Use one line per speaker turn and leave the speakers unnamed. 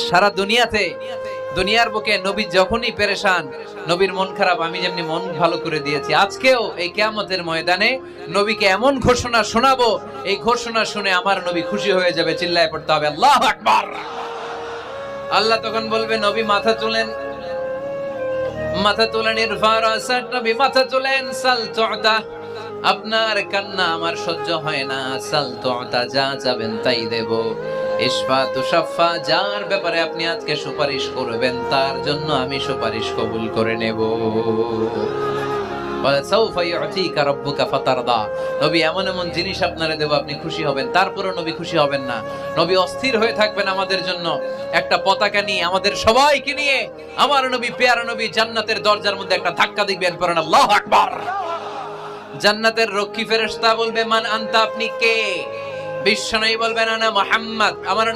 সারা দুনিয়ার বুকে নবী যখনই পেরেশান, নবীর মন খারাপ, আমি যেমনি মন ভালো করে দিয়েছি, আজকেও এই কিয়ামতের ময়দানে নবীকে এমন ঘোষণা শোনাবো, এই ঘোষণা শুনে আমার নবী খুশি হয়ে যাবে। চিল্লায় পড়তে হবে আল্লাহু আকবার। আল্লাহ তখন বলবে, নবী মাথা তুলেন, মাথা তুলেন, ইরফা রাসাক, নবী মাথা তুলেন, সাল তু'তা, আপনার কান্না আমার সহ্য হয় না, সাল তু'তা, যা চাবেন তাই দেব। ইশফা তুশাফা, যার ব্যাপারে আপনি আজকে সুপারিশ করবেন তার জন্য আমি সুপারিশ কবুল করে নেব। বলে সাউফা ইউতিকা রাব্বুকা ফাতারদা, নবী এমন এমন জিনিস আপনারে দেব আপনি খুশি হবেন। তারপরে নবী খুশি হবেন না, নবী অস্থির হয়ে থাকবেন আমাদের জন্য। একটা পতাকা নিয়ে, আমাদের সবাইকে নিয়ে আমার নবী, পেয়ারা নবী জান্নাতের দরজার মধ্যে একটা ধাক্কা দিবেন, পড়েন আল্লাহু আকবার। জান্নাতের রক্ষী ফেরেশতা বলবে, মান আনতা, আপনি কে? বিশ্বনবী বলবেন, আনা মুহাম্মদ, আমার